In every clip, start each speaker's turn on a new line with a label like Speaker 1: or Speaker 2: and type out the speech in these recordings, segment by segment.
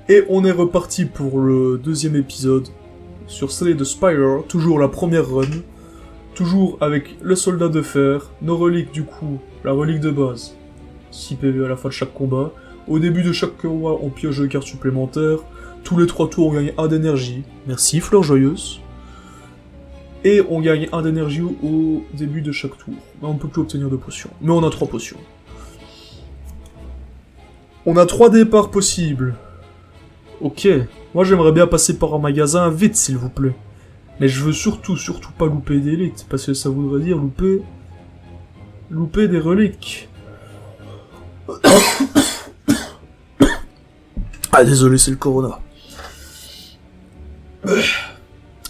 Speaker 1: Et on est reparti pour le deuxième épisode sur Slay the Spire, toujours la première run, toujours avec le soldat de fer, nos reliques du coup, la relique de base, 6 PV à la fin de chaque combat, au début de chaque combat on pioche 2 cartes supplémentaires, tous les 3 tours on gagne 1 d'énergie, merci Fleur Joyeuse, et on gagne 1 d'énergie au début de chaque tour, mais on ne peut plus obtenir de potions, mais on a 3 potions. On a 3 départs possibles. Ok, moi j'aimerais bien passer par un magasin vite s'il vous plaît. Mais je veux surtout pas louper d'élite, parce que ça voudrait dire louper des reliques. Ah désolé, c'est le corona.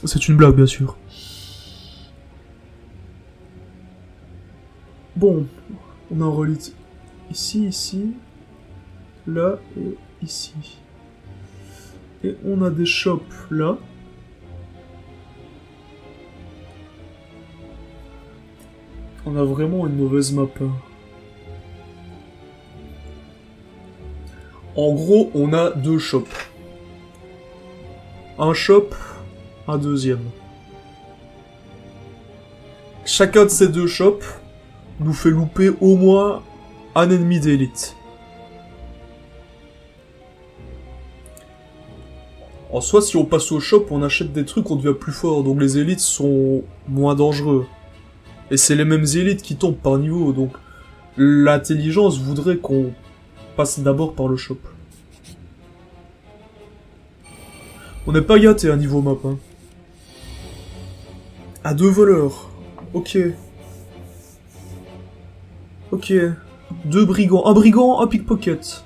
Speaker 1: C'est une blague bien sûr. Bon, on a un relique ici, là et ici. Et on a des shops là. On a vraiment une mauvaise map. En gros, on a 2 shops. Un shop, un deuxième. Chacun de ces 2 shops nous fait louper au moins un ennemi d'élite. En soi, si on passe au shop, on achète des trucs, on devient plus fort, donc les élites sont moins dangereux. Et c'est les mêmes élites qui tombent par niveau, donc l'intelligence voudrait qu'on passe d'abord par le shop. On n'est pas gâté à niveau map, hein. À 2 voleurs. Ok. Ok. 2 brigands. Un brigand, un pickpocket.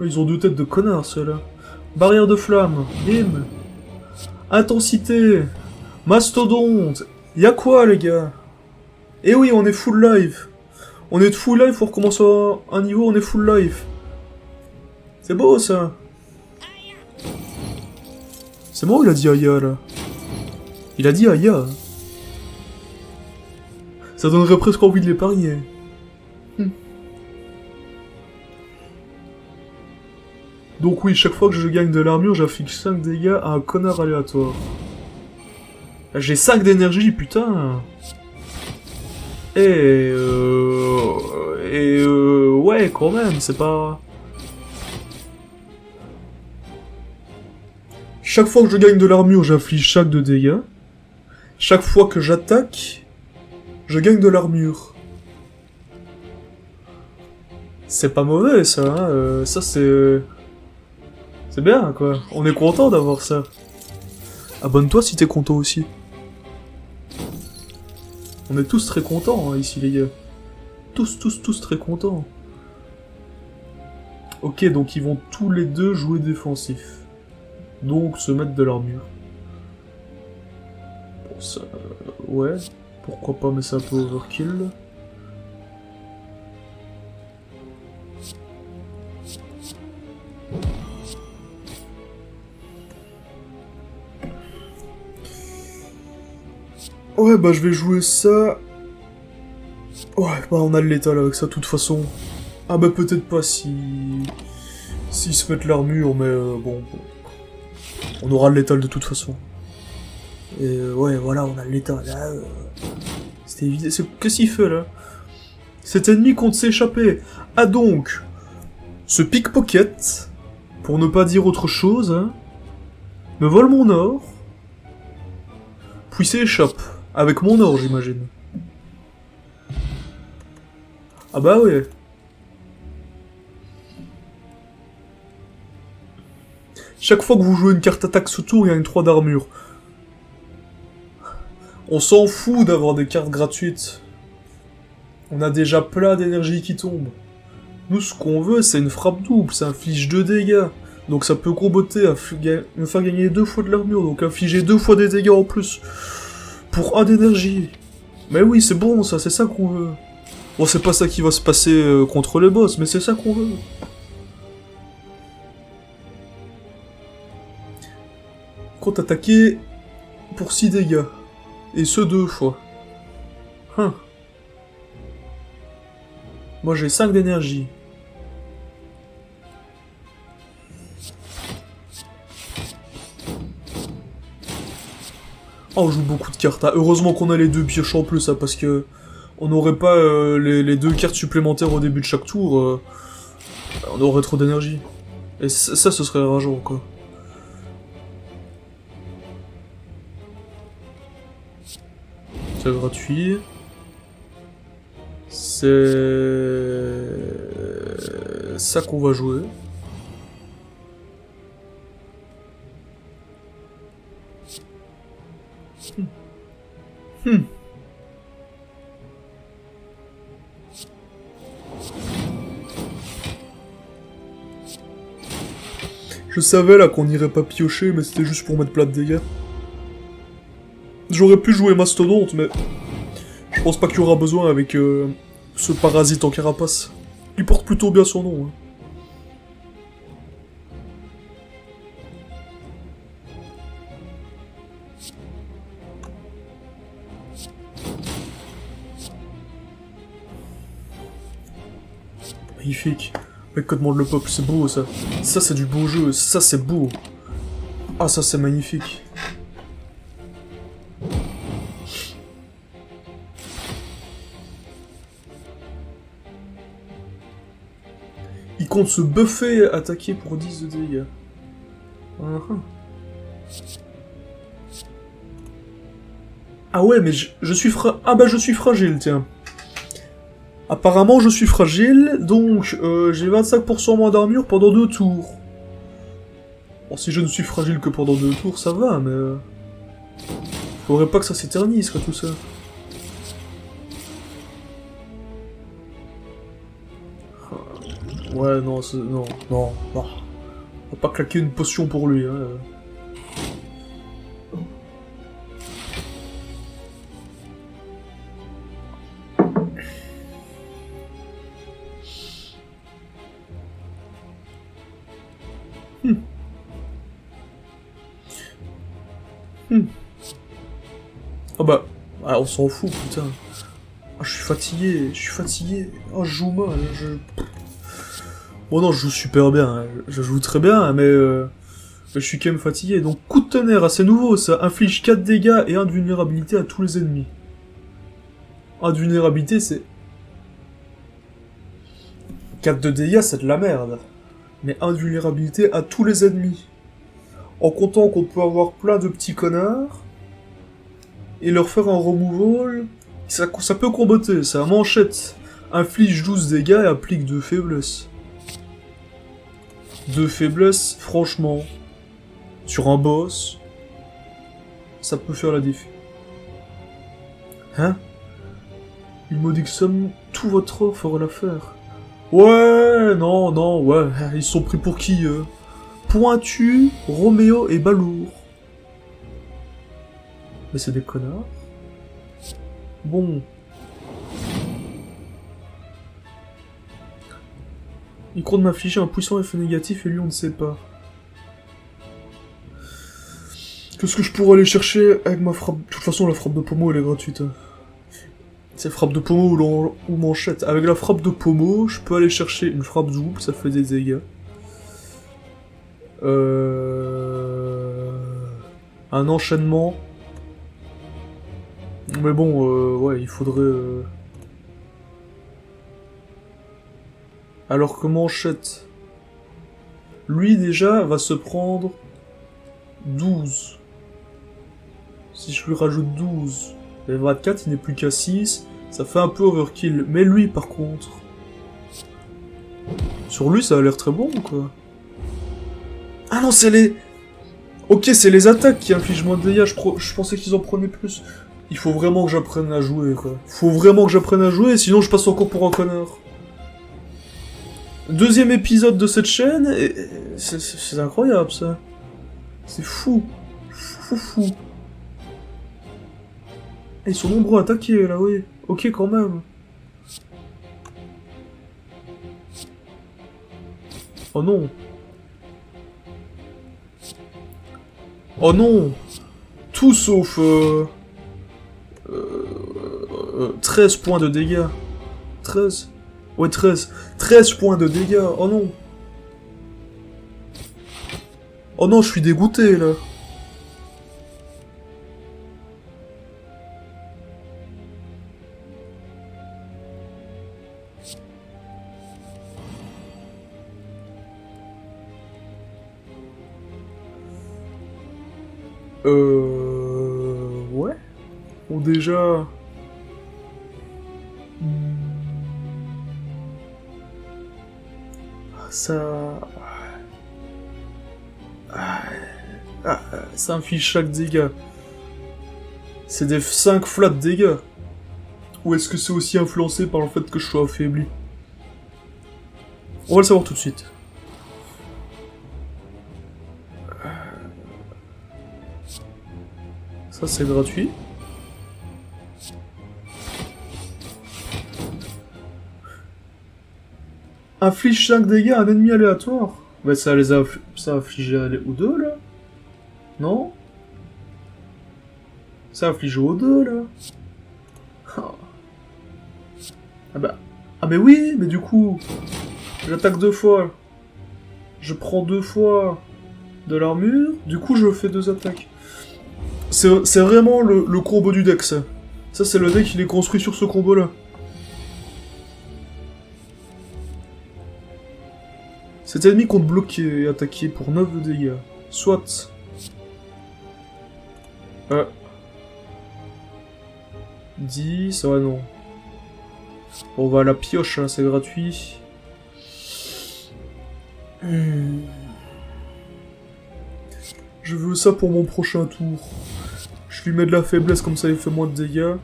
Speaker 1: Ils ont 2 têtes de connards, ceux-là. Barrière de flamme, bim. Intensité, mastodonte. Y'a quoi les gars? Eh oui, on est full life. On est full life pour recommencer un niveau, on est full life. C'est beau ça. C'est moi ou il a dit Aya là? Il a dit Aya. Ça donnerait presque envie de l'épargner. Donc oui, chaque fois que je gagne de l'armure, j'affiche 5 dégâts à un connard aléatoire. J'ai 5 d'énergie, putain. Ouais, quand même, c'est pas... Chaque fois que je gagne de l'armure, j'affiche 5 de dégâts. Chaque fois que j'attaque, je gagne de l'armure. C'est pas mauvais, ça, hein. Ça, c'est... C'est bien, quoi. On est content d'avoir ça. Abonne-toi si t'es content aussi. On est tous très contents, hein, ici, les gars. Tous très contents. Ok, donc ils vont tous les deux jouer défensif. Donc se mettre de l'armure. Bon, ça... ouais. Pourquoi pas, mais c'est un peu overkill. Ouais, bah je vais jouer ça. Ouais, bah on a le létal avec ça, de toute façon. Ah bah peut-être pas si... S'ils se mettent l'armure, mais bon... On aura le létal de toute façon. Et ouais, voilà, on a le létal, là... C'était évident... Qu'est-ce qu'il fait, là? Cet ennemi compte s'échapper. Ah donc... Ce pickpocket, pour ne pas dire autre chose, hein, me vole mon or, puis s'échappe. Avec mon or, j'imagine. Ah bah ouais. Chaque fois que vous jouez une carte attaque sous tour, il y a une 3 d'armure. On s'en fout d'avoir des cartes gratuites. On a déjà plein d'énergie qui tombe. Nous, ce qu'on veut, c'est une frappe double, ça inflige 2 dégâts. Donc ça peut comboter, me faire gagner 2 fois de l'armure, donc infliger 2 fois des dégâts en plus. Pour 1 d'énergie. Mais oui, c'est bon ça, c'est ça qu'on veut. Bon, c'est pas ça qui va se passer contre les boss, mais c'est ça qu'on veut. Compte attaquer pour 6 dégâts. Et ce 2 fois. Moi j'ai 5 d'énergie. Oh, on joue beaucoup de cartes. Ah, heureusement qu'on a les 2 pioches en plus, hein, parce que... On n'aurait pas les 2 cartes supplémentaires au début de chaque tour. On aurait trop d'énergie. Et ça, ce serait rageant, quoi. C'est gratuit. C'est... ça qu'on va jouer. Je savais là qu'on irait pas piocher, mais c'était juste pour mettre plein de dégâts. J'aurais pu jouer Mastodonte, mais... je pense pas qu'il y aura besoin avec ce parasite en carapace. Il porte plutôt bien son nom. Hein. Magnifique. Mec, que demande le peuple, c'est beau ça. Ça c'est du beau jeu, ça c'est beau. Ah ça c'est magnifique. Il compte se buffer attaquer pour 10 de dégâts. Ah ouais, mais je suis ah bah je suis fragile, tiens. Apparemment je suis fragile, donc j'ai 25% moins d'armure pendant 2 tours. Bon, si je ne suis fragile que pendant 2 tours, ça va, mais... faudrait pas que ça s'éternise, quoi, tout ça. Ouais, non, non, non, non. On va pas claquer une potion pour lui, hein. Ah bah, ah, on s'en fout, putain. Ah, je suis fatigué. Oh, je joue mal, Bon non, je joue super bien, hein. Je joue très bien, mais je suis quand même fatigué. Donc coup de tonnerre, assez nouveau, ça inflige 4 dégâts et 1 de vulnérabilité à tous les ennemis. 1 de vulnérabilité, c'est... 4 de dégâts, c'est de la merde. Mais 1 de vulnérabilité à tous les ennemis. En comptant qu'on peut avoir plein de petits connards, et leur faire un removal, ça peut comboter, ça. Manchette inflige 12 dégâts et applique 2 faiblesses. 2 faiblesses, franchement, sur un boss, ça peut faire la diff. Hein? Une modique somme, tout votre offre fera l'affaire. Ouais, non, non, ouais, ils sont pris pour qui, eux? Pointu, Roméo et Balourd. Mais c'est des connards. Bon. Il compte m'afficher un puissant effet négatif et lui on ne sait pas. Qu'est-ce que je pourrais aller chercher avec ma frappe? De toute façon la frappe de pommeau elle est gratuite. C'est frappe de pommeau ou manchette. Avec la frappe de pommeau, je peux aller chercher une frappe double, ça fait des dégâts. Un enchaînement. Mais bon, ouais, il faudrait... Alors que manchette... Lui, déjà, va se prendre... 12. Si je lui rajoute 12... Et 24, il n'est plus qu'à 6. Ça fait un peu overkill. Mais lui, par contre... Sur lui, ça a l'air très bon, quoi. Ah non, c'est les... Ok, c'est les attaques qui infligent moins de dégâts. Je pensais qu'ils en prenaient plus. Il faut vraiment que j'apprenne à jouer, quoi. Faut vraiment que j'apprenne à jouer, sinon je passe encore pour un connard. 2e épisode de cette chaîne, et... c'est incroyable, ça. C'est fou. Fou. Et ils sont nombreux à attaquer, là, oui. Ok, quand même. Oh non. Oh non. Tout sauf... 13 points de dégâts. 13. Ouais, 13. 13 points de dégâts. Oh non. Oh non, je suis dégoûté, là. Ouais. Bon, déjà... Ça... Ça inflige chaque dégât. C'est des 5 flats de dégâts. Ou est-ce que c'est aussi influencé par le fait que je sois affaibli? On va le savoir tout de suite. Ça c'est gratuit. Inflige 5 dégâts à un ennemi aléatoire. Ouais, ça les a affligé aux deux là. Non? Ça afflige aux deux là. Ah bah. Ah mais oui, mais du coup. J'attaque 2 fois. Je prends 2 fois de l'armure. Du coup je fais 2 attaques. C'est vraiment le combo du deck ça. Ça c'est le deck il est construit sur ce combo là. Cet ennemi compte bloquer et attaquer pour 9 de dégâts. Soit. 10, ouais non. On va à la pioche, hein, c'est gratuit. Je veux ça pour mon prochain tour. Je lui mets de la faiblesse comme ça il fait moins de dégâts.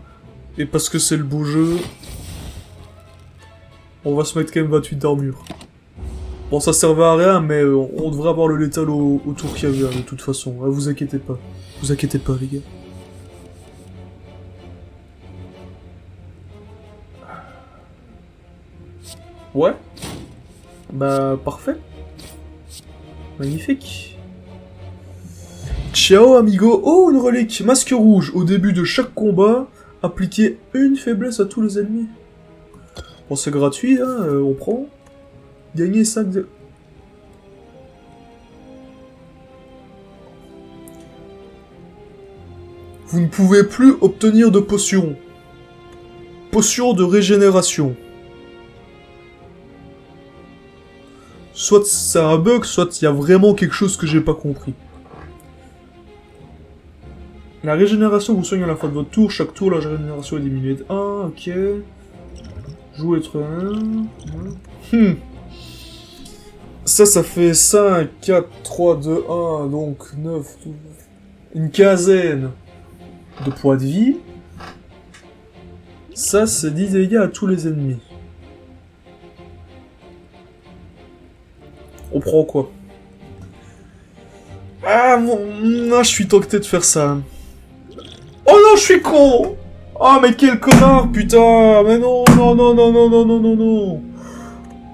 Speaker 1: Et parce que c'est le beau jeu, on va se mettre quand même 28 d'armure. Bon, ça servait à rien, mais on devrait avoir le létal au tour qui vient, de toute façon. Ah, vous inquiétez pas. Vous inquiétez pas, les gars. Ouais. Bah, parfait. Magnifique. Ciao, amigo. Oh, une relique. Masque rouge. Au début de chaque combat, appliquez une faiblesse à tous les ennemis. Bon, c'est gratuit, hein, on prend. Gagner 5 de... Vous ne pouvez plus obtenir de potions. Potion de régénération. Soit c'est un bug, soit il y a vraiment quelque chose que j'ai pas compris. La régénération vous soigne à la fin de votre tour. Chaque tour, la régénération est diminuée de 1. Ok. Jouer être 1. Ça fait 5, 4, 3, 2, 1, donc 9, 12, une quinzaine de points de vie. Ça, c'est 10 dégâts à tous les ennemis. On prend quoi? Ah, je suis tenté de faire ça. Oh non, je suis con! Oh, mais quel connard, putain! Mais non, non, non, non, non, non, non, non, non!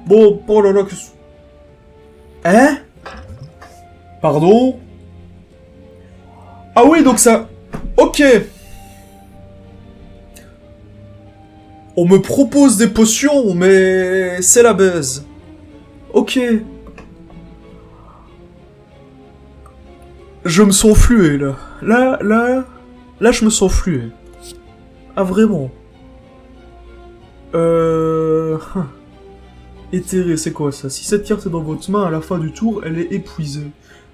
Speaker 1: Bon, oh là là, que... Hein? Pardon? Ah oui, donc ça... Ok. On me propose des potions, mais... c'est la baise. Ok. Je me sens flué, là. Là, je me sens flué. Ah, vraiment? Éthéré, c'est quoi ça? Si cette carte est dans votre main, à la fin du tour, elle est épuisée.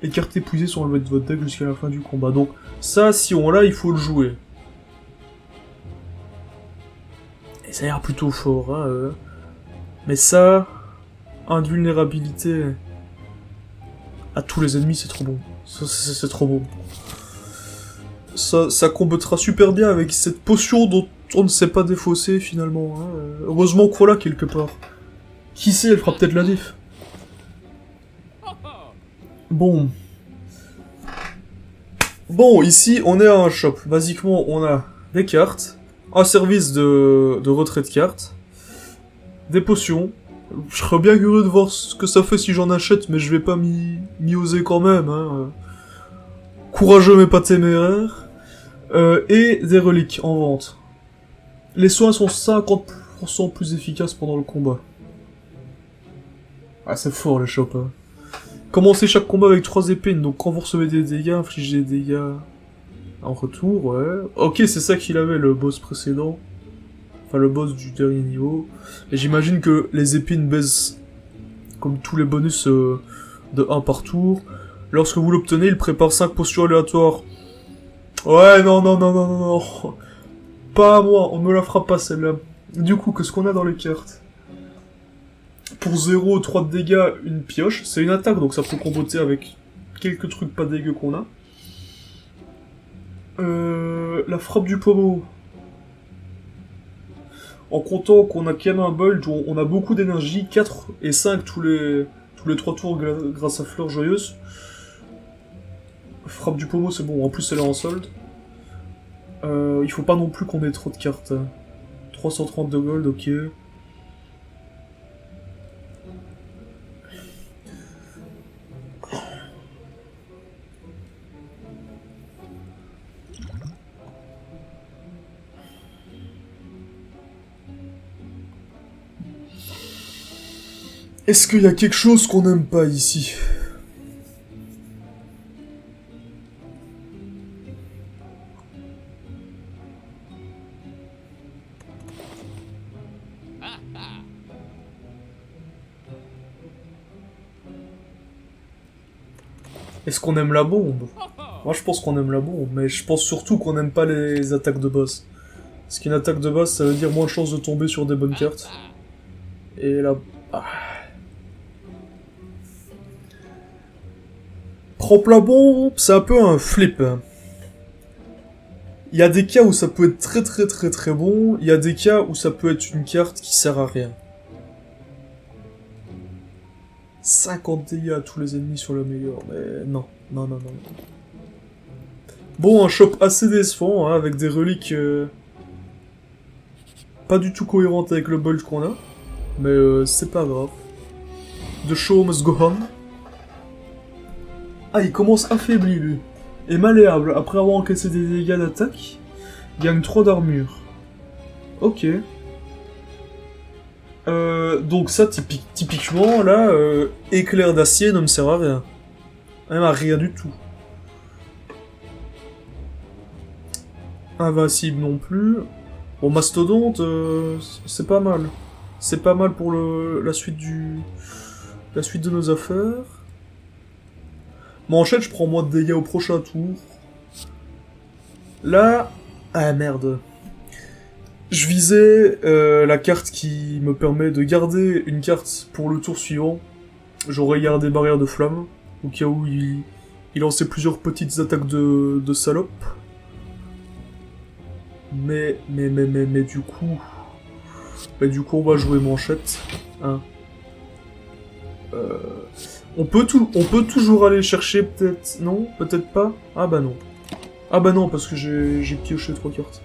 Speaker 1: Les cartes épuisées sont enlevées de votre deck jusqu'à la fin du combat. Donc, ça, si on l'a, il faut le jouer. Et ça a l'air plutôt fort, hein. Mais ça... Invulnérabilité... à tous les ennemis, c'est trop bon. C'est trop bon. Ça combattra super bien avec cette potion dont on ne sait pas défausser, finalement. Hein. Heureusement qu'on l'a, quelque part. Qui sait, elle fera peut-être la diff. Bon. Bon, ici, on est à un shop. Basiquement, on a des cartes, un service de retrait de cartes, des potions. Je serais bien curieux de voir ce que ça fait si j'en achète, mais je vais pas m'y oser quand même. Hein. Courageux mais pas téméraire. Et des reliques en vente. Les soins sont 50% plus efficaces pendant le combat. Ah, c'est fort les shops. Hein. Commencez chaque combat avec 3 épines, donc quand vous recevez des dégâts, infligez des dégâts en retour, ouais. Ok, c'est ça qu'il avait, le boss précédent. Enfin, le boss du dernier niveau. Et j'imagine que les épines baissent, comme tous les bonus, de 1 par tour. Lorsque vous l'obtenez, il prépare 5 potions aléatoires Ouais, non, non, non, non, non, non. Pas à moi, on me la fera pas celle-là. Du coup, qu'est-ce qu'on a dans les cartes? Pour 0, 3 de dégâts, une pioche. C'est une attaque, donc ça peut comboter avec quelques trucs pas dégueux qu'on a. La frappe du pommeau. En comptant qu'on a quand même un bulge, on a beaucoup d'énergie, 4 et 5 tous les 3 tours grâce à Fleur Joyeuse. Frappe du pommeau, c'est bon, en plus elle est en solde. Il faut pas non plus qu'on ait trop de cartes. 330 de gold, ok. Est-ce qu'il y a quelque chose qu'on n'aime pas ici? Est-ce qu'on aime la bombe? Moi je pense qu'on aime la bombe, mais je pense surtout qu'on n'aime pas les attaques de boss. Parce qu'une attaque de boss, ça veut dire moins de chances de tomber sur des bonnes cartes. Et là... Ah. Prends la bombe, c'est un peu un flip. Il y a des cas où ça peut être très très très très bon, il y a des cas où ça peut être une carte qui sert à rien. 50 dégâts à tous les ennemis sur le meilleur, mais non, non, non, non. Bon, un shop assez décevant, hein, avec des reliques pas du tout cohérentes avec le bulge qu'on a, mais c'est pas grave. The show must go on. Ah, il commence affaibli, lui. Et malléable, après avoir encaissé des dégâts d'attaque, gagne 3 d'armure. Ok. Donc ça, typiquement, là, éclair d'acier ne me sert à rien. Même à rien du tout. Invincible non plus. Bon, mastodonte, c'est pas mal. C'est pas mal pour la suite de nos affaires. Manchette, je prends moins de dégâts au prochain tour. Là... Ah merde. Je visais la carte qui me permet de garder une carte pour le tour suivant. J'aurais gardé barrière de flamme, au cas où il lançait plusieurs petites attaques de salope. Mais du coup... du coup, on va jouer manchette. Hein. On peut toujours aller chercher, peut-être... Non, peut-être pas. Ah bah non. Ah bah non, parce que j'ai pioché 3 cartes.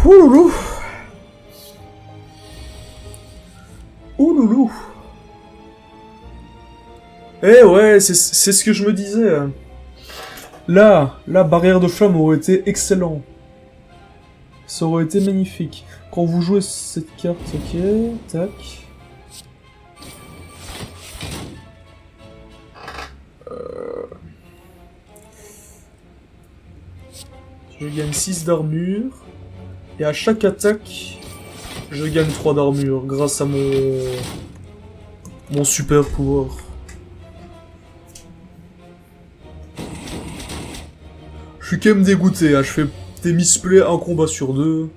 Speaker 1: Ouloulou. Ouloulou. Eh ouais, c'est ce que je me disais. Là, la barrière de flamme aurait été excellent. Ça aurait été magnifique. Quand vous jouez cette carte, ok, tac. Je gagne 6 d'armure. Et à chaque attaque, je gagne 3 d'armure grâce à mon super pouvoir. Je suis quand même dégoûté, hein. Je fais des misplays, un combat sur 2.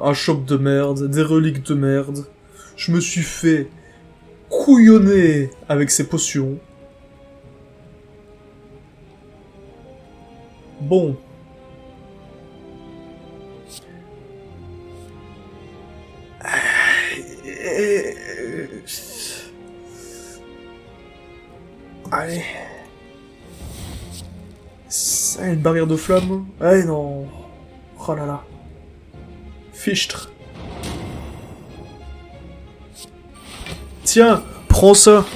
Speaker 1: Un shop de merde, des reliques de merde. Je me suis fait couillonner avec ces potions. Bon. Allez. Ça, une barrière de flamme. Allez, non. Oh là là. Fichtre. Tiens, prends ça.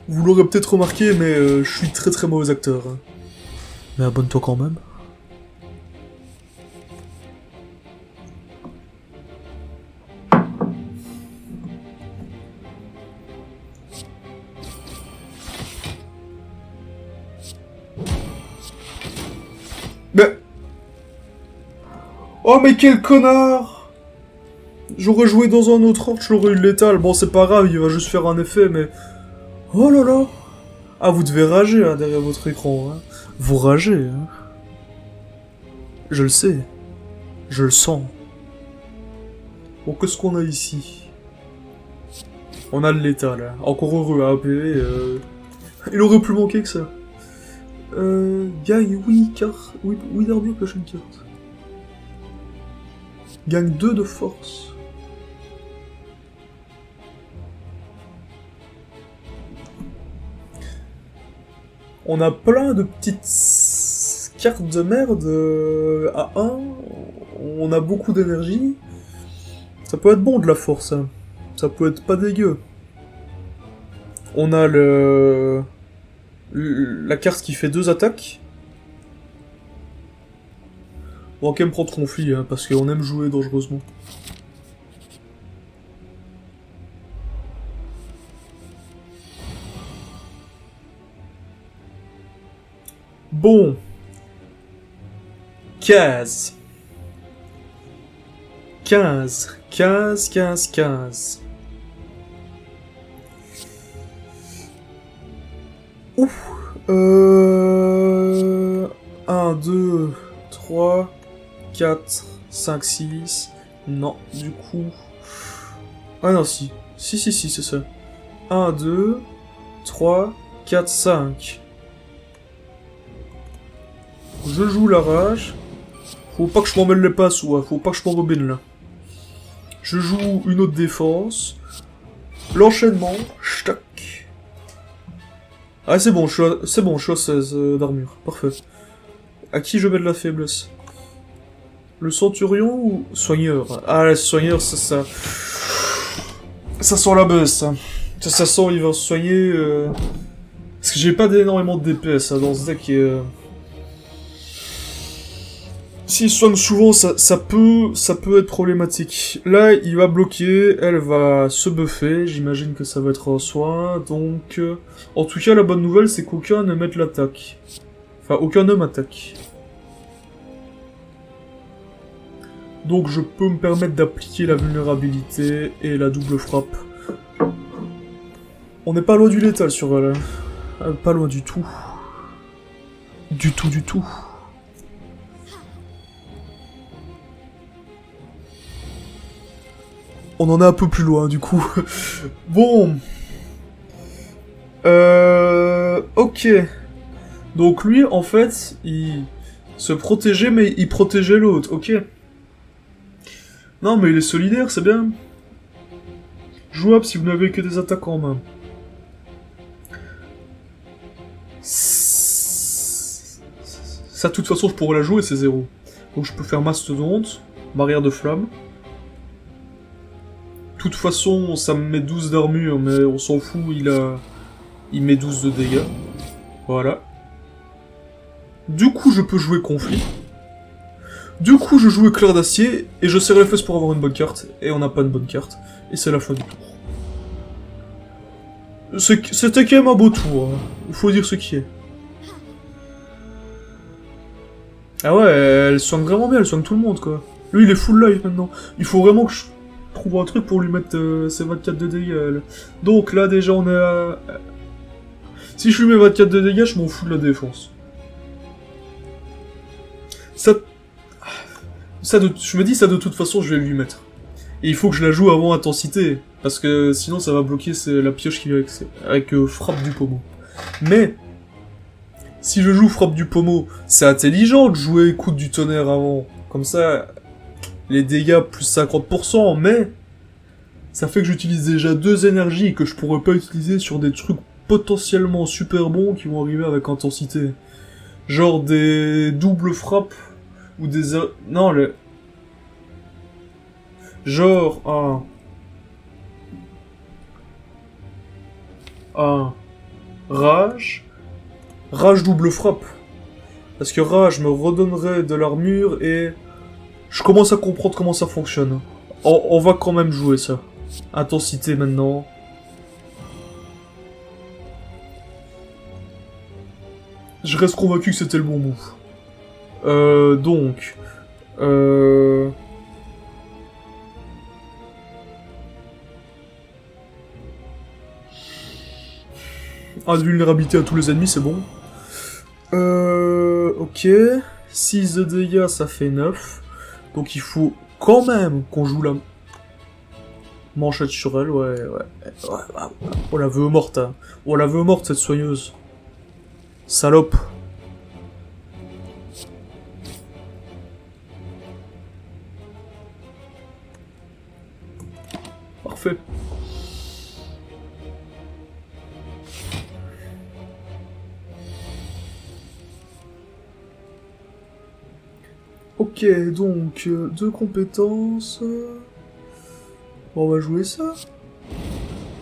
Speaker 1: Vous l'aurez peut-être remarqué, mais je suis très très mauvais acteur. Hein. Mais abonne-toi quand même. Mais... Oh mais quel connard! J'aurais joué dans un autre ordre, je l'aurais eu létal. Bon, c'est pas grave, il va juste faire un effet, mais... Oh là là. Ah, vous devez rager, hein, derrière votre écran, hein. Vous ragez, hein. Je le sais. Je le sens. Bon, qu'est-ce qu'on a ici? On a le létal, hein. Encore heureux, hein, PV, il aurait plus manqué que ça. Gagne, oui, car... Oui, d'armure, pioche une carte. Gagne 2 de force. On a plein de petites cartes de merde à 1. On a beaucoup d'énergie. Ça peut être bon de la force, hein. Ça peut être pas dégueu. On a la carte qui fait 2 attaques. On va quand même prendre conflit, hein, parce qu'on aime jouer dangereusement. Bon. 15. 15. 15, 15, 15. Ouf. 1, 2, 3, 4, 5, 6. Non, du coup... Ah non, si. Si, c'est ça. 1, 2, 3, 4, 5. Je joue la rage. Faut pas que je m'en mêle les passes, ouais. Faut pas que je m'en rebine, là. Je joue une autre défense. L'enchaînement. Ch'tac. Ah, c'est bon, je suis à 16 d'armure. Parfait. À qui je mets de la faiblesse? Le centurion ou soigneur? Ah, le soigneur, ça... Ça sent la baisse, ça. Ça sent, il va se soigner... Parce que j'ai pas énormément de DPS dans ce deck et... S'il soigne souvent, ça peut être problématique. Là, il va bloquer, elle va se buffer, j'imagine que ça va être un soin, donc... En tout cas, la bonne nouvelle, c'est qu'aucun ne met l'attaque. Enfin, aucun ne m'attaque. Donc je peux me permettre d'appliquer la vulnérabilité et la double frappe. On n'est pas loin du létal sur elle. Pas loin du tout. Du tout. On en est un peu plus loin, du coup. Bon. Ok. Donc lui, en fait, il se protégeait, mais il protégeait l'autre. Ok. Non, mais il est solidaire, c'est bien. Jouable si vous n'avez que des attaques en main. Ça, de toute façon, je pourrais la jouer, c'est 0. Donc je peux faire Mastodonte, Barrière de Flamme. De toute façon, ça me met 12 d'armure, mais on s'en fout, il met 12 de dégâts. Voilà. Du coup, je peux jouer Conflit. Du coup, je joue Éclair d'Acier, et je serre les fesses pour avoir une bonne carte, et on n'a pas une bonne carte. Et c'est la fin du tour. C'était quand même un beau tour, hein. Il faut dire ce qui est. Ah ouais, elle soigne vraiment bien, elle soigne tout le monde, quoi. Lui, il est full life maintenant. Il faut vraiment que je trouve un truc pour lui mettre ses 24 de dégâts, elle. Donc là, déjà, on est à... Si je lui mets 24 de dégâts, je m'en fous de la défense. Je me dis, ça de toute façon, je vais lui mettre. Et il faut que je la joue avant intensité, parce que sinon ça va bloquer la pioche qui vient avec frappe du pommeau. Mais, si je joue frappe du pommeau, c'est intelligent de jouer coup du tonnerre avant. Comme ça, les dégâts plus 50%, mais ça fait que j'utilise déjà 2 énergies que je pourrais pas utiliser sur des trucs potentiellement super bons qui vont arriver avec intensité. Genre des doubles frappes, ou des... Non, genre un rage double frappe, parce que rage me redonnerait de l'armure et je commence à comprendre comment ça fonctionne. On va quand même jouer ça. Intensité maintenant. Je reste convaincu que c'était le bon move. Donc Invulnérabilité à tous les ennemis, c'est bon. Ok. 6 de dégâts, ça fait 9. Donc il faut quand même qu'on joue la manchette sur elle, ouais. On la veut morte, hein. On la veut morte, cette soigneuse. Salope. Parfait. Ok, donc, 2 compétences. Bon, on va jouer ça.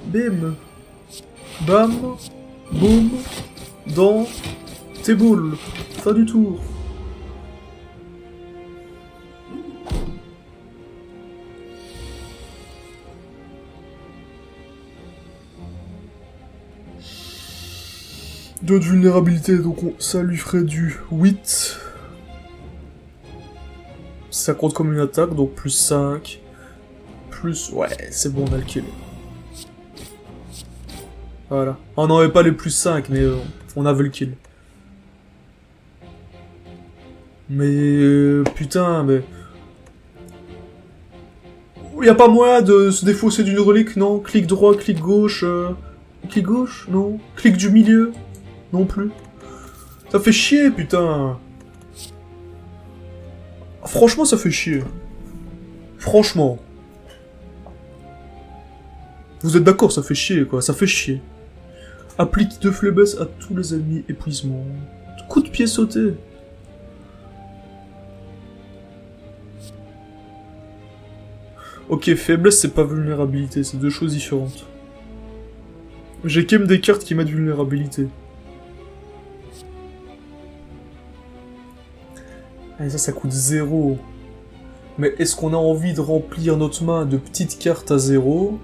Speaker 1: Bim. Bam. Boum. Dans. Tes boules. Fin du tour. Deux de vulnérabilité, donc ça lui ferait du 8. Ça compte comme une attaque, donc plus 5. Plus... Ouais, c'est bon, on a le kill. Voilà. On n'avait pas les plus 5, mais on avait le kill. Mais... putain, mais... Y a pas moyen de se défausser d'une relique, non? Clic droit, clic gauche... Clic gauche? Non. Clic du milieu? Non plus. Ça fait chier, putain. Franchement, ça fait chier. Franchement. Vous êtes d'accord, ça fait chier, quoi. Ça fait chier. Applique 2 faiblesse à tous les ennemis. Épuisement. Coup de pied sauté. Ok, faiblesse, c'est pas vulnérabilité. C'est 2 choses différentes. J'ai quand même des cartes qui mettent vulnérabilité. Et ça coûte 0. Mais est-ce qu'on a envie de remplir notre main de petites cartes à 0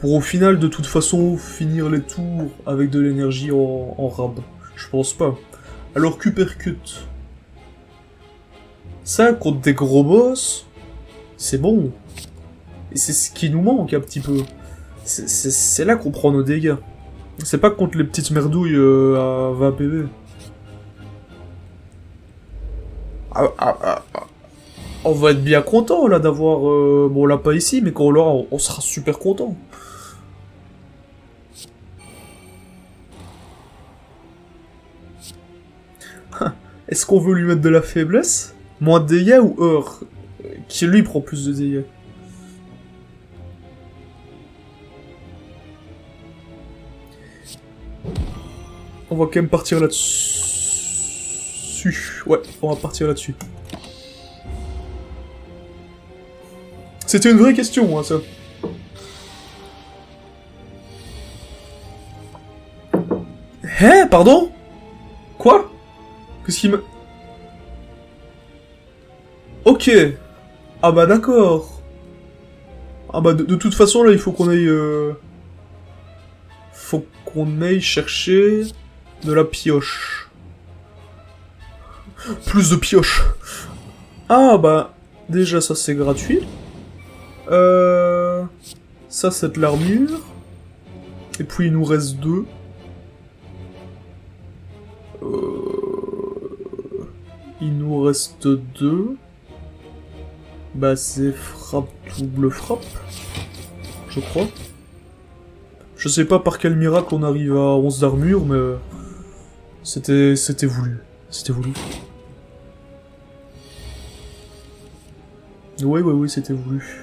Speaker 1: pour au final, de toute façon, finir les tours avec de l'énergie en rab? Je pense pas. Alors Cupercute. Ça, contre des gros boss, c'est bon. Et c'est ce qui nous manque un petit peu. C'est là qu'on prend nos dégâts. C'est pas contre les petites merdouilles à 20 PV. On va être bien content là d'avoir... bon, on l'a pas ici, mais quand on l'aura, on sera super content. Est-ce qu'on veut lui mettre de la faiblesse? Moins de dégâts ou heure? Qui lui prend plus de dégâts? On va quand même partir là-dessus. Ouais, on va partir là-dessus. C'était une vraie question, hein, ça. Hein, pardon? Quoi? Qu'est-ce qui me... Ok. Ah bah d'accord. Ah bah de toute façon, là, il faut qu'on aille... Faut qu'on aille chercher de la pioche. Plus de pioche. Ah bah... Déjà, ça, c'est gratuit. Ça, c'est de l'armure. Et puis, il nous reste 2. Il nous reste 2. Bah, c'est frappe, double frappe. Je crois. Je sais pas par quel miracle on arrive à 11 d'armure, mais... C'était voulu. C'était voulu. Oui, c'était voulu.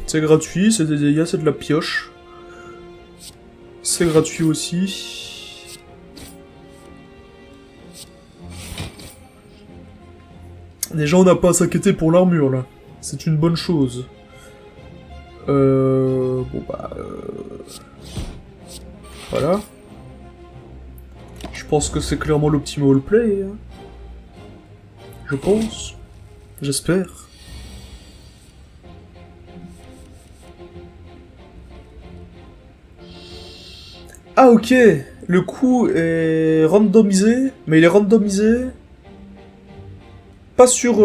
Speaker 1: C'est gratuit, c'est des dégâts, c'est de la pioche. C'est gratuit aussi. Déjà, on n'a pas à s'inquiéter pour l'armure, là. C'est une bonne chose. Bon, bah... Voilà. Je pense que c'est clairement l'optimal play, hein. Je pense. J'espère. Ah ok, le coup est randomisé, mais il est randomisé pas sur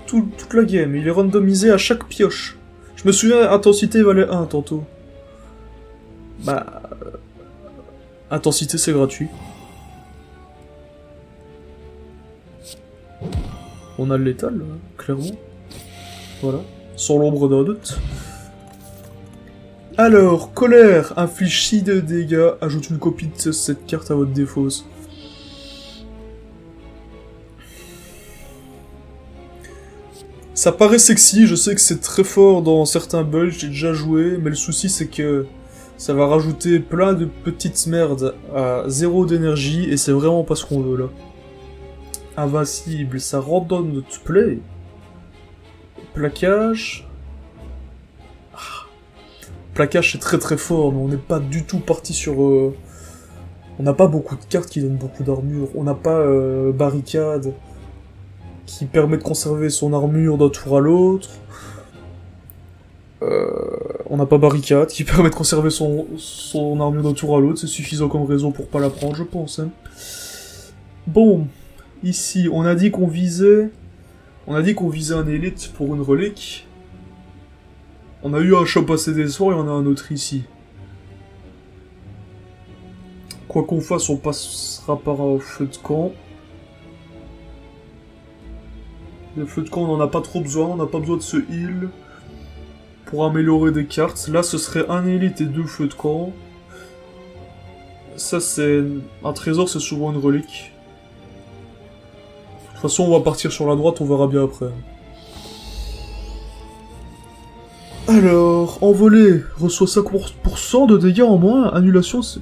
Speaker 1: toute la game, il est randomisé à chaque pioche. Je me souviens, intensité valait 1 tantôt. Bah... Intensité, c'est gratuit. On a le létal, clairement. Voilà. Sans l'ombre d'un doute. Alors, colère, inflige 6 de dégâts, ajoute une copie de cette carte à votre défausse. Ça paraît sexy, je sais que c'est très fort dans certains builds, j'ai déjà joué, mais le souci c'est que ça va rajouter plein de petites merdes à 0 d'énergie, et c'est vraiment pas ce qu'on veut là. Invincible, ça rentre dans notre play. Plaquage... Plaquage c'est très très fort, mais on n'est pas du tout parti sur... On n'a pas beaucoup de cartes qui donnent beaucoup d'armure, on n'a pas barricade qui permet de conserver son armure d'un tour à l'autre. On n'a pas barricade qui permet de conserver son armure d'un tour à l'autre, c'est suffisant comme raison pour pas la prendre, je pense. Hein. Bon, ici, on a dit qu'on visait... On a dit qu'on visait un élite pour une relique. On a eu un shop assez décevant et on a un autre ici. Quoi qu'on fasse, on passera par un feu de camp. Le feu de camp, on n'en a pas trop besoin, on n'a pas besoin de ce heal pour améliorer des cartes. Là, ce serait un élite et 2 feux de camp. Ça, c'est... Un trésor, c'est souvent une relique. De toute façon, on va partir sur la droite, on verra bien après. Alors, envolé, reçoit 5% de dégâts en moins, annulation, c'est...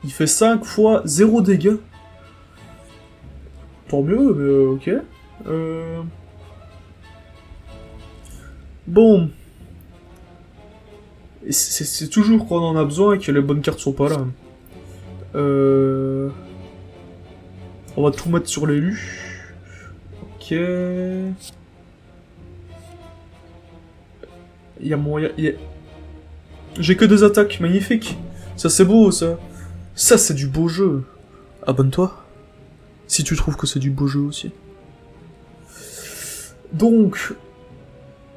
Speaker 1: Il fait 5 fois 0 dégâts. Tant mieux, mais ok. Bon. C'est toujours qu'on en a besoin et que les bonnes cartes sont pas là. On va tout mettre sur l'élu. Ok. Il y a moyen... J'ai que 2 attaques, magnifique. Ça c'est beau, ça. Ça c'est du beau jeu. Abonne-toi. Si tu trouves que c'est du beau jeu aussi. Donc,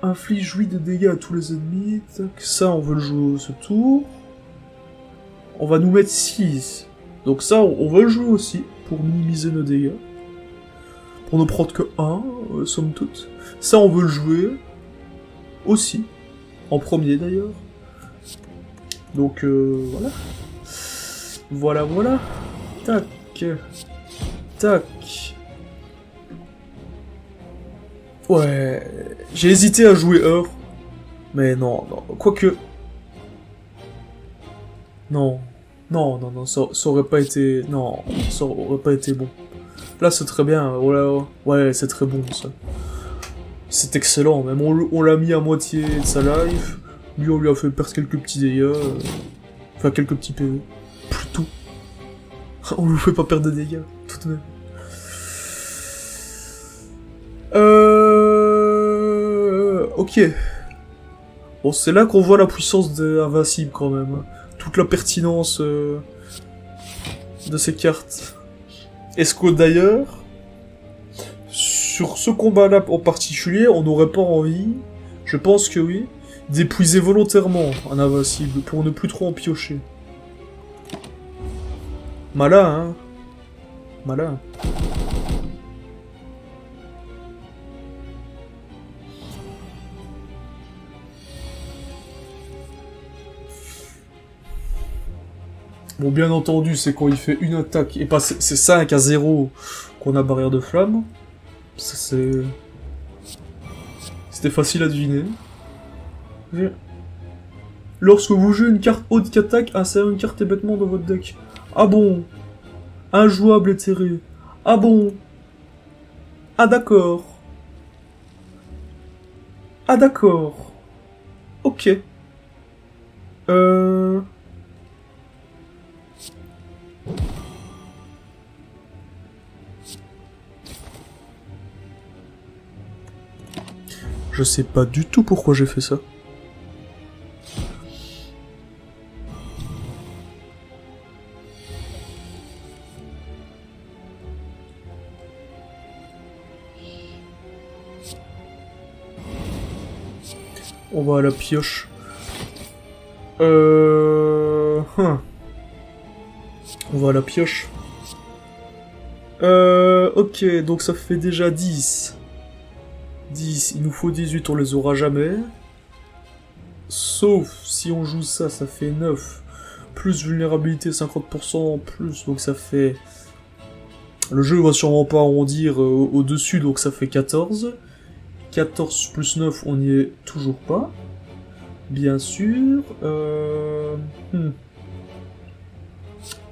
Speaker 1: inflige 8 de dégâts à tous les ennemis. Tac. Ça, on veut le jouer ce tour. On va nous mettre 6. Donc ça, on va le jouer aussi, pour minimiser nos dégâts. Pour ne prendre que 1, somme toute. Ça, on veut le jouer aussi. En premier, d'ailleurs. Donc, voilà. Voilà. Tac. Tac. Ouais, j'ai hésité à jouer Heure. Mais non, quoique... Non, ça aurait pas été... Non, ça aurait pas été bon. Là, c'est très bien, ouais, c'est très bon, ça. C'est excellent, même on l'a mis à moitié de sa life. Lui, on lui a fait perdre quelques petits dégâts. Enfin, quelques petits PV. Plutôt. On lui fait pas perdre de dégâts, tout de même. Ok. Bon, c'est là qu'on voit la puissance de Invincible, quand même. Toute la pertinence de ces cartes. Est-ce que, d'ailleurs, sur ce combat-là en particulier, on n'aurait pas envie, je pense que oui, d'épuiser volontairement un Invincible, pour ne plus trop en piocher. Malin, hein. Malin. Bon, bien entendu, c'est quand il fait une attaque, et pas c'est 5 à 0 qu'on a barrière de flamme. Ça, c'est... C'était facile à deviner. Lorsque vous jouez une carte haute qu'attaque, insérez une carte bêtement dans votre deck. Ah bon? Injouable et terré. Ah bon? Ah d'accord. Ah d'accord. Ok. Je sais pas du tout pourquoi j'ai fait ça. On va à la pioche. On va à la pioche. Ok, donc ça fait déjà 10. 10, il nous faut 18, on les aura jamais. Sauf si on joue ça, ça fait 9. Plus vulnérabilité 50% en plus, donc ça fait... Le jeu va sûrement pas arrondir au-dessus, donc ça fait 14. 14 plus 9, on n'y est toujours pas. Bien sûr.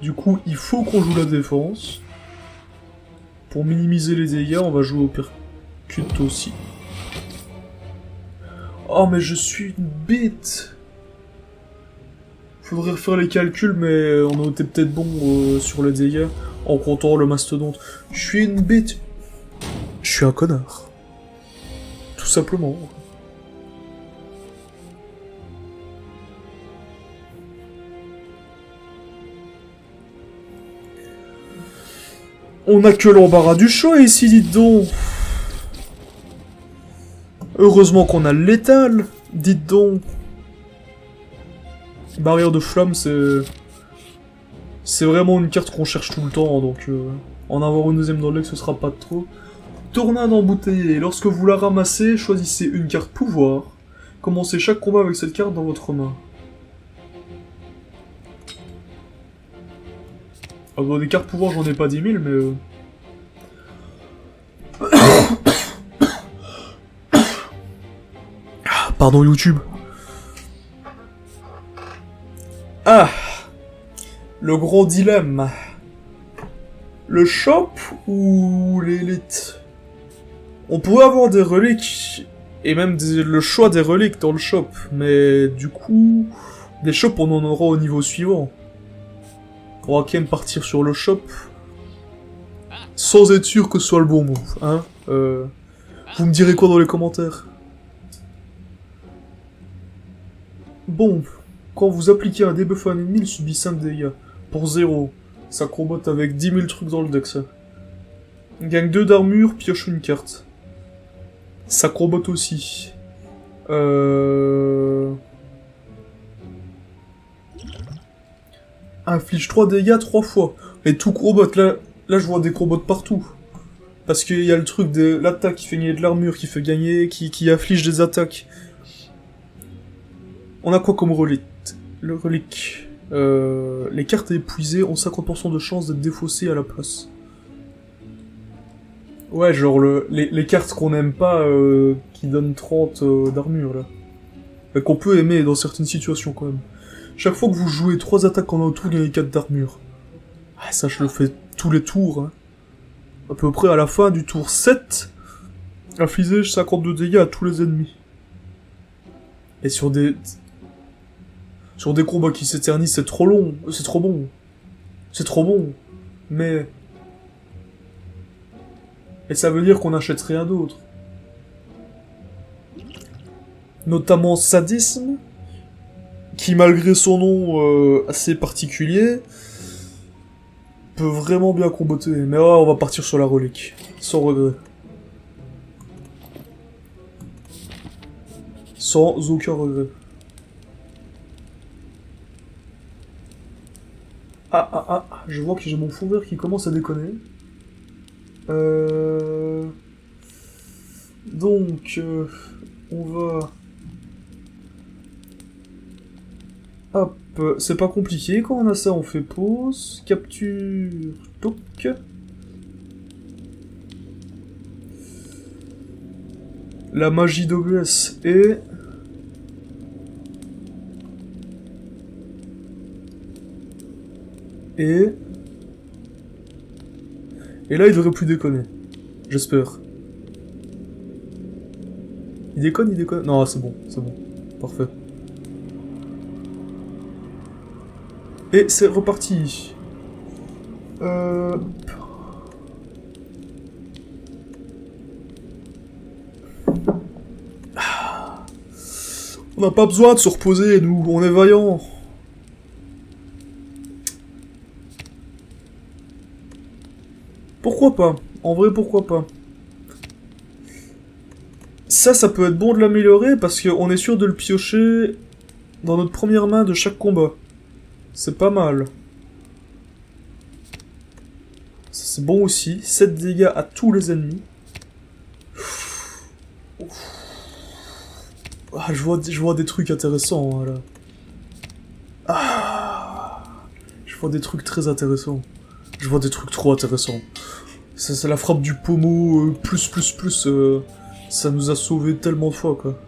Speaker 1: Du coup, il faut qu'on joue la défense. Pour minimiser les dégâts, on va jouer au percute aussi. Oh, mais je suis une bête. Faudrait refaire les calculs, mais on a été peut-être bon sur les dégâts, en comptant le mastodonte. Je suis une bête. Je suis un connard. Tout simplement. On a que l'embarras du choix ici, dites donc. Heureusement qu'on a le létal, dites donc. Barrière de flamme, c'est vraiment une carte qu'on cherche tout le temps, donc en avoir une deuxième dans le deck, ce sera pas de trop. Tornade embouteillée. Lorsque vous la ramassez, choisissez une carte pouvoir. Commencez chaque combat avec cette carte dans votre main. Ah bon, des cartes pouvoir, j'en ai pas 10 000, mais... Pardon YouTube. Ah, le gros dilemme. Le shop ou l'élite? On pourrait avoir des reliques, et même le choix des reliques dans le shop, mais du coup, des shops on en aura au niveau suivant. On va quand même partir sur le shop, sans être sûr que ce soit le bon move, hein. Vous me direz quoi dans les commentaires? Bon, quand vous appliquez un debuff à un ennemi, il subit 5 dégâts. Pour 0. Ça combatte avec 10 000 trucs dans le deck, ça. Gagne 2 d'armure, pioche une carte. Ça combatte aussi. Inflige 3 dégâts 3 fois. Et tout combat, là je vois des combats partout. Parce qu'il y a le truc de l'attaque qui fait gagner de l'armure, qui fait gagner, qui afflige des attaques. On a quoi comme relique? Le relique. Les cartes épuisées ont 50% de chance d'être défaussées à la place. Ouais, genre les cartes qu'on aime pas, qui donnent 30 d'armure, là. Et qu'on peut aimer dans certaines situations, quand même. Chaque fois que vous jouez 3 attaques en auto, gagnez 4 d'armure. Ah, ça, je le fais tous les tours, hein. À peu près à la fin du tour 7, infliger 52 dégâts à tous les ennemis. Et sur des combats qui s'éternisent, c'est trop long, c'est trop bon. C'est trop bon. Mais... Et ça veut dire qu'on n'achète rien d'autre. Notamment Sadisme, qui malgré son nom assez particulier, peut vraiment bien combattre. Mais ouais, on va partir sur la relique, sans regret. Sans aucun regret. Ah, je vois que j'ai mon fond vert qui commence à déconner. Donc, on va... Hop, c'est pas compliqué, quand on a ça, on fait pause, capture, toc. La magie d'OBS est... Et là, il devrait plus déconner. J'espère. Il déconne, il déconne. Non, c'est bon, c'est bon. Parfait. Et c'est reparti. On n'a pas besoin de se reposer, nous. On est vaillants. Pourquoi pas? En vrai, pourquoi pas? Ça peut être bon de l'améliorer parce qu'on est sûr de le piocher dans notre première main de chaque combat. C'est pas mal. Ça c'est bon aussi. 7 dégâts à tous les ennemis. Ah, je vois des trucs intéressants, là. Ah, je vois des trucs très intéressants. Je vois des trucs trop intéressants. C'est la frappe du pommeau, plus, ça nous a sauvé tellement de fois, quoi.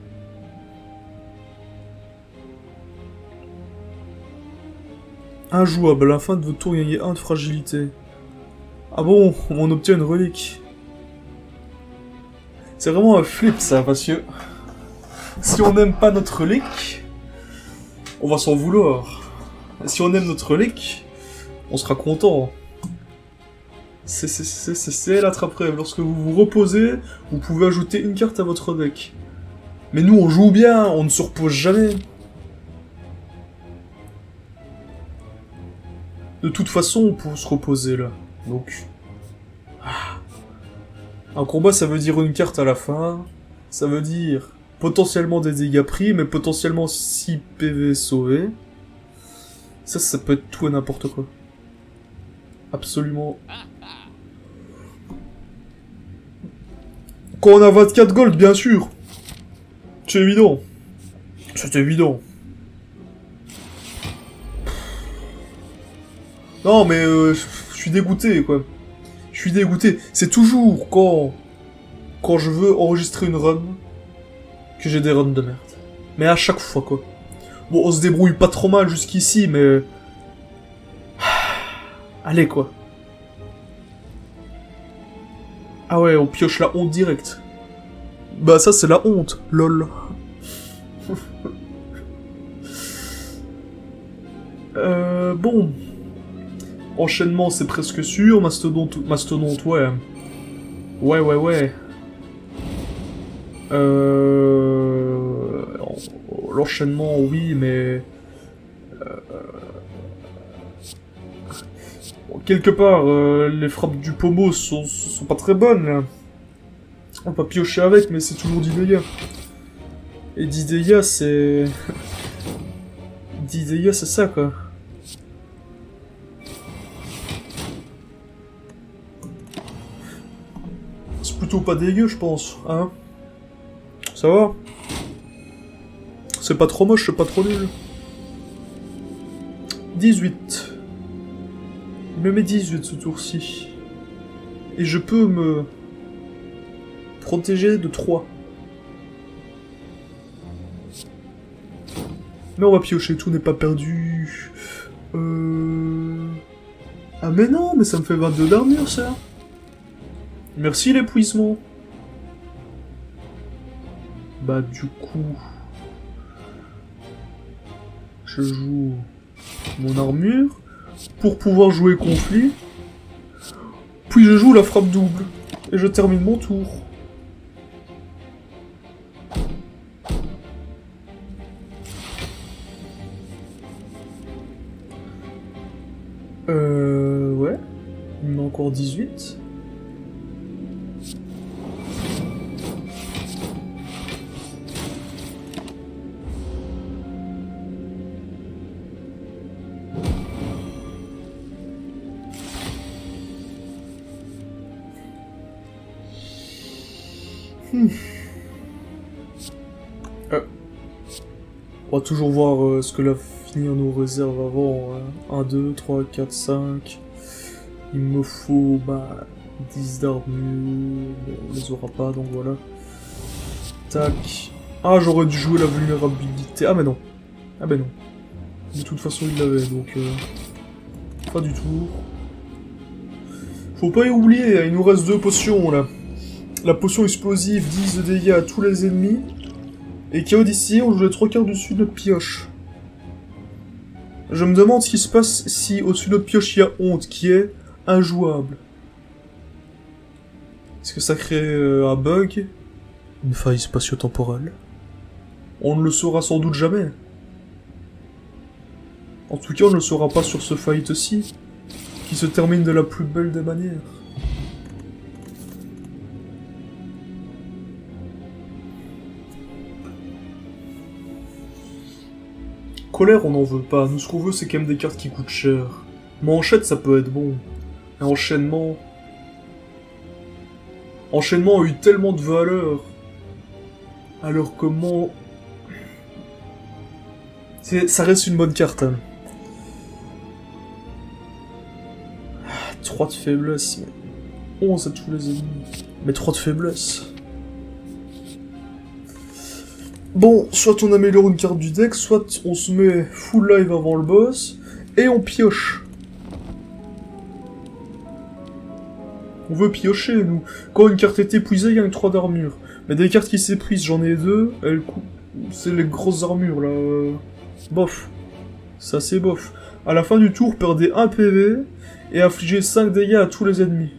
Speaker 1: Injouable, à la fin de votre tour, gagnez 1 de fragilité. Ah bon, on obtient une relique. C'est vraiment un flip, ça, parce que... Si on n'aime pas notre relique, on va s'en vouloir. Et si on aime notre relique, on sera content. C'est l'attrape-rêve. Lorsque vous vous reposez, vous pouvez ajouter une carte à votre deck. Mais nous, on joue bien, on ne se repose jamais. De toute façon, on peut se reposer, là. Donc... Un combat, ça veut dire une carte à la fin. Ça veut dire potentiellement des dégâts pris, mais potentiellement 6 PV sauvés. Ça peut être tout et n'importe quoi. Absolument. Quand on a 24 gold, bien sûr. C'est évident. C'est évident. Non, mais je suis dégoûté, quoi. Je suis dégoûté. C'est toujours quand je veux enregistrer une run que j'ai des runs de merde. Mais à chaque fois, quoi. Bon, on se débrouille pas trop mal jusqu'ici, mais... Allez, quoi. Ah ouais, on pioche la honte direct. Bah ça, c'est la honte, lol. Bon. Enchaînement, c'est presque sûr. Mastodonte, ouais. Ouais. L'enchaînement, oui, mais... Quelque part, les frappes du pommeau sont pas très bonnes, là. On peut piocher avec, mais c'est toujours 10 dégâts. Et 10 dégâts, c'est... 10 dégâts, c'est ça, quoi. C'est plutôt pas dégueu, je pense, hein. Ça va? C'est pas trop moche, c'est pas trop nul. 18. Il me met 18 ce tour-ci. Et je peux me... protéger de 3. Mais on va piocher, tout n'est pas perdu. Ah mais non, mais ça me fait 22 d'armure, ça. Merci l'épuisement. Bah du coup... Je joue mon armure pour pouvoir jouer conflit. Puis je joue la frappe double. Et je termine mon tour. Ouais. Il me met encore 18. On va toujours voir ce que l'avenir nous réserve avant. 1, 2, 3, 4, 5. Il me faut 10 d'armure. Bon, on les aura pas, donc voilà. Tac. Ah, j'aurais dû jouer la vulnérabilité. Ah, mais non. Ah, ben non. De toute façon, il l'avait, donc... Pas du tout. Faut pas y oublier, il nous reste 2 potions, là. La potion explosive, 10 de dégâts à tous les ennemis. Et Chaos d'ici, on joue les 3 quarts dessus de notre pioche. Je me demande ce qui se passe si au-dessus de notre pioche il y a honte, qui est injouable. Est-ce que ça crée un bug? Une faille spatio-temporelle? On ne le saura sans doute jamais. En tout cas, on ne le saura pas sur ce fight-ci, qui se termine de la plus belle des manières. colère, on n'en veut pas. Nous, ce qu'on veut, c'est quand même des cartes qui coûtent cher. Manchette, ça peut être bon. Et enchaînement... Enchaînement a eu tellement de valeur. Alors comment... Ça reste une bonne carte, hein. 3 de faiblesse, mais... 11 à tous les ennemis. Mais 3 de faiblesse. Bon, soit on améliore une carte du deck, soit on se met full live avant le boss, et on pioche. On veut piocher, nous. Quand une carte est épuisée, il y a une 3 d'armure. Mais des cartes qui s'épuisent, j'en ai 2, elles coupent... C'est les grosses armures, là. Bof. Ça, c'est bof. À la fin du tour, perdez 1 PV, et infligez 5 dégâts à tous les ennemis.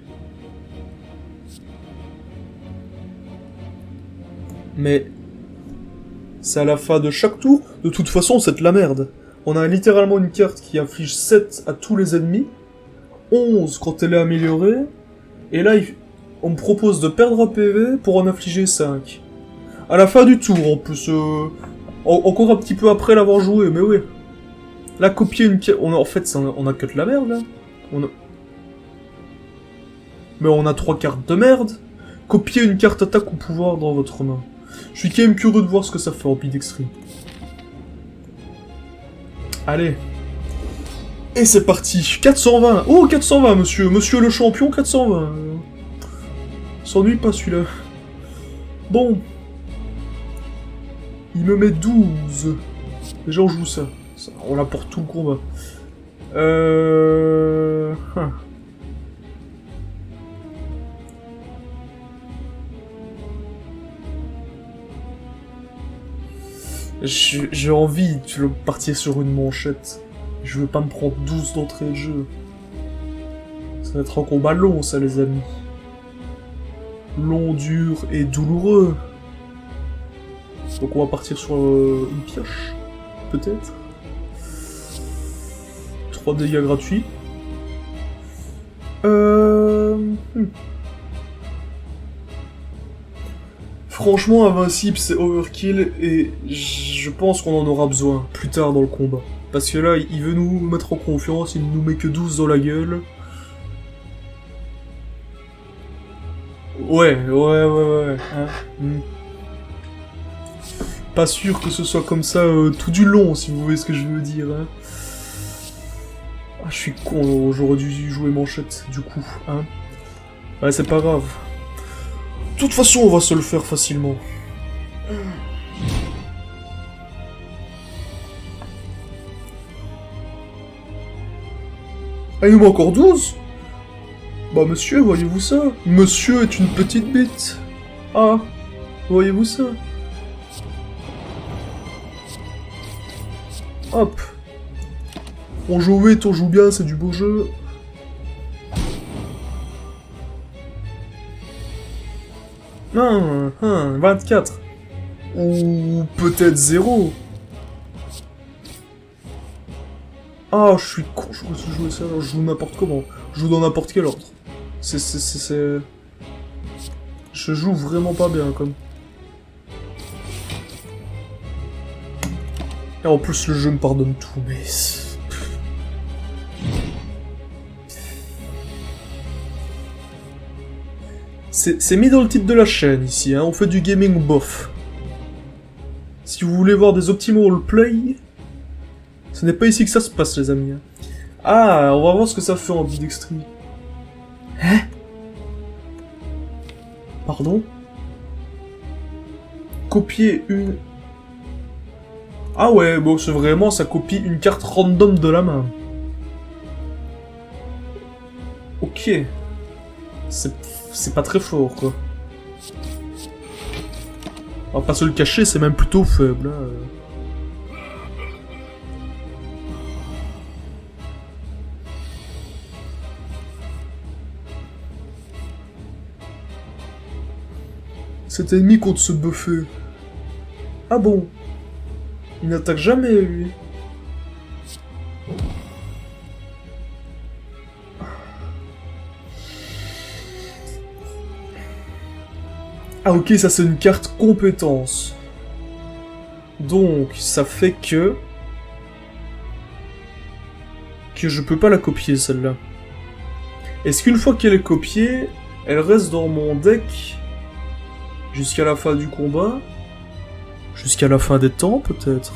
Speaker 1: Mais... c'est à la fin de chaque tour. De toute façon, c'est de la merde. On a littéralement une carte qui inflige 7 à tous les ennemis, 11 quand elle est améliorée, et là, on me propose de perdre un PV pour en infliger 5. À la fin du tour, en plus, encore un petit peu après l'avoir joué, mais oui. Là, copier une carte... En fait, on a que de la merde, là. Mais on a 3 cartes de merde. Copier une carte attaque au pouvoir dans votre main. Je suis quand même curieux de voir ce que ça fait en Bidextreme. Allez. Et c'est parti. 420. Oh, 420, monsieur. Monsieur le champion, 420. S'ennuie pas, celui-là. Bon. Il me met 12. Déjà, on joue ça. On l'a pour tout le combat. J'ai envie de partir sur une manchette. Je veux pas me prendre 12 d'entrée de jeu. Ça va être un combat long, ça, les amis. Long, dur et douloureux. Donc on va partir sur une pioche. Peut-être. 3 dégâts gratuits. Franchement, Invincible, c'est overkill, et je pense qu'on en aura besoin plus tard dans le combat. Parce que là, il veut nous mettre en confiance, il nous met que 12 dans la gueule. Ouais. Hein. Pas sûr que ce soit comme ça tout du long, si vous voyez ce que je veux dire. Hein. Ah, je suis con, j'aurais dû jouer manchette, du coup. Hein. Ouais, c'est pas grave. De toute façon, on va se le faire facilement. Ah, il nous met encore 12 ? Bah, monsieur, voyez-vous ça ? Monsieur est une petite bite. Ah, voyez-vous ça ? Hop. On joue vite, on joue bien, c'est du beau jeu. Non, 24. Ou peut-être 0. Ah, je suis con, je peux jouer ça, je joue n'importe comment. Je joue dans n'importe quel ordre. Je joue vraiment pas bien, comme. Et en plus, le jeu me pardonne tout, mais... C'est mis dans le titre de la chaîne, ici, hein. On fait du gaming bof. Si vous voulez voir des optimal play, ce n'est pas ici que ça se passe, les amis. Hein. Ah, on va voir ce que ça fait en Bidextreme. Hein? Pardon? Copier une... Ah ouais, bon, c'est vraiment, ça copie une carte random de la main. Ok. C'est pas très fort, quoi. On va pas se le cacher, c'est même plutôt faible. Hein. Cet ennemi compte se buffer. Ah bon? Il n'attaque jamais, lui. Ah ok, ça c'est une carte compétence. Donc, ça fait que... que je peux pas la copier, celle-là. Est-ce qu'une fois qu'elle est copiée, elle reste dans mon deck jusqu'à la fin du combat? Jusqu'à la fin des temps, peut-être?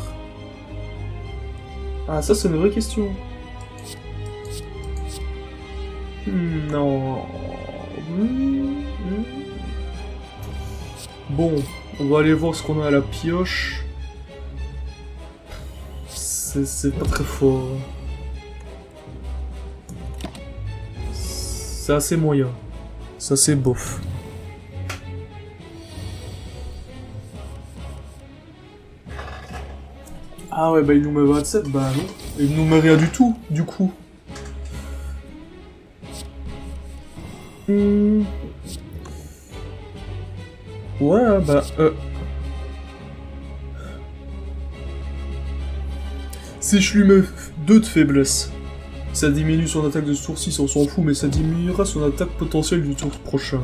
Speaker 1: Ah, ça, c'est une vraie question. Non... Bon, on va aller voir ce qu'on a à la pioche. C'est pas très fort. C'est assez moyen. C'est assez bof. Ah ouais, bah il nous met 27, bah non. Il nous met rien du tout, du coup. Ouais, bah... Si je lui mets 2 de faiblesse, ça diminue son attaque de ce tour 6, on s'en fout, mais ça diminuera son attaque potentielle du tour prochain.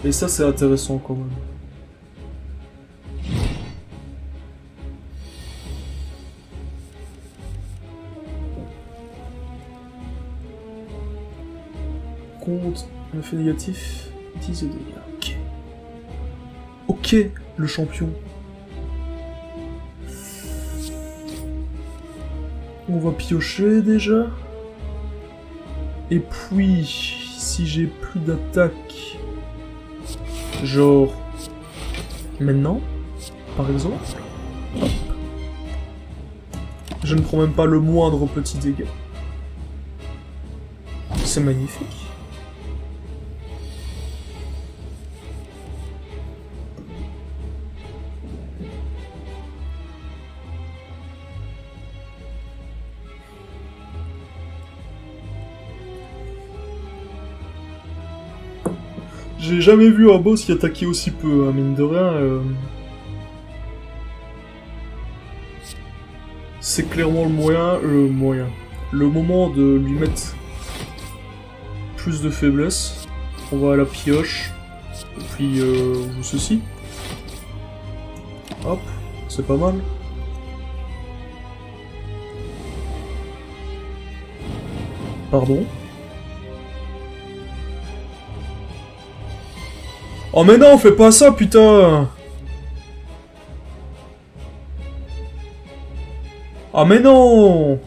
Speaker 1: Et ça, c'est intéressant quand même. Compte un fait négatif, 10 de dégâts. Ok. Ok, le champion. On va piocher déjà. Et puis, si j'ai plus d'attaque, genre maintenant, par exemple, hop. Je ne prends même pas le moindre petit dégât. C'est magnifique. J'ai jamais vu un boss qui attaquait aussi peu, hein, mine de rien. C'est clairement le moment de lui mettre plus de faiblesse. On va à la pioche. Et puis ceci. Hop, c'est pas mal. Pardon. Oh mais non, fais pas ça, putain! Ah mais non!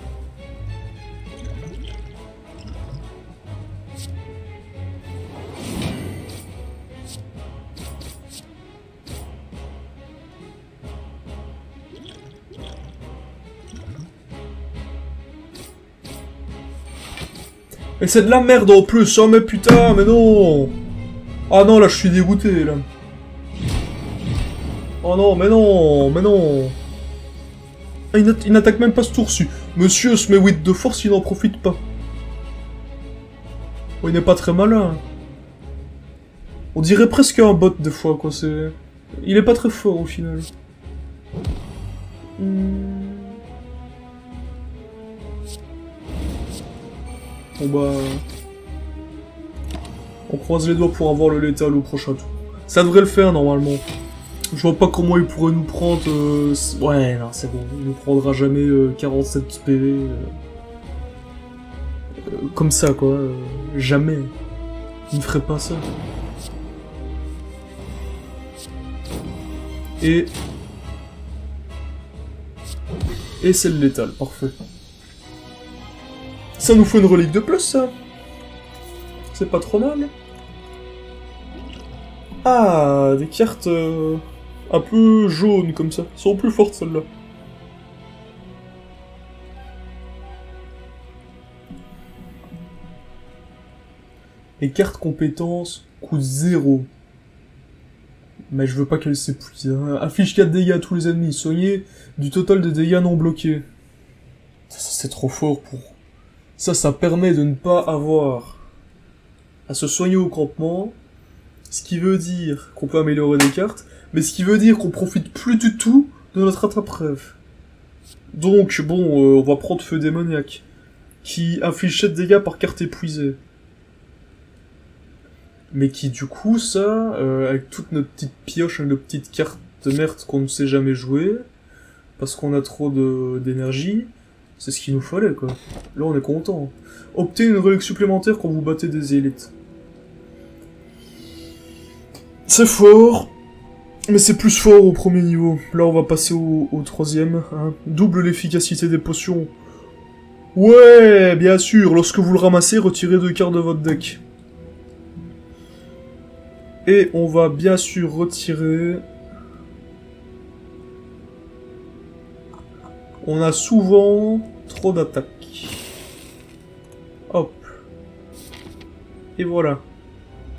Speaker 1: Et c'est de la merde en plus, oh mais putain, mais non! Ah non, là je suis dégoûté, là. Oh non, mais non, mais non. Ah, il n'attaque même pas ce tour-ci. Monsieur se met 8 de force, il n'en profite pas. Oh, il n'est pas très malin. On dirait presque un bot des fois, quoi, c'est... Il est pas très fort au final. Bon bah... On croise les doigts pour avoir le létal au prochain tour. Ça devrait le faire normalement. Je vois pas comment il pourrait nous prendre... Ouais, non, c'est bon. Il nous prendra jamais 47 PV. Comme ça, quoi. Jamais. Il ne ferait pas ça. Et c'est le létal, parfait. Ça nous fait une relique de plus, ça. C'est pas trop mal. Ah, des cartes un peu jaunes comme ça. Elles sont plus fortes celles-là. Les cartes compétences coûtent 0. Mais je veux pas qu'elles s'épuisent. Hein. Affiche 4 dégâts à tous les ennemis. Soignez du total de dégâts non bloqués. Ça c'est trop fort pour... Ça permet de ne pas avoir à se soigner au campement. Ce qui veut dire qu'on peut améliorer des cartes, mais ce qui veut dire qu'on profite plus du tout de notre attrape-rêve. Donc, bon, on va prendre Feu démoniaque, qui inflige 7 dégâts par carte épuisée. Mais qui, du coup, ça, avec toutes nos petites pioches et nos petites cartes de merde qu'on ne sait jamais jouer, parce qu'on a trop d'énergie, C'est ce qu'il nous fallait, quoi. Là, on est content. Obtenez une relique supplémentaire quand vous battez des élites. C'est fort, mais c'est plus fort au premier niveau. Là, on va passer au troisième. Hein. Double l'efficacité des potions. Ouais, bien sûr. Lorsque vous le ramassez, retirez 2 cartes de votre deck. Et on va bien sûr retirer... On a souvent trop d'attaques. Hop. Et voilà.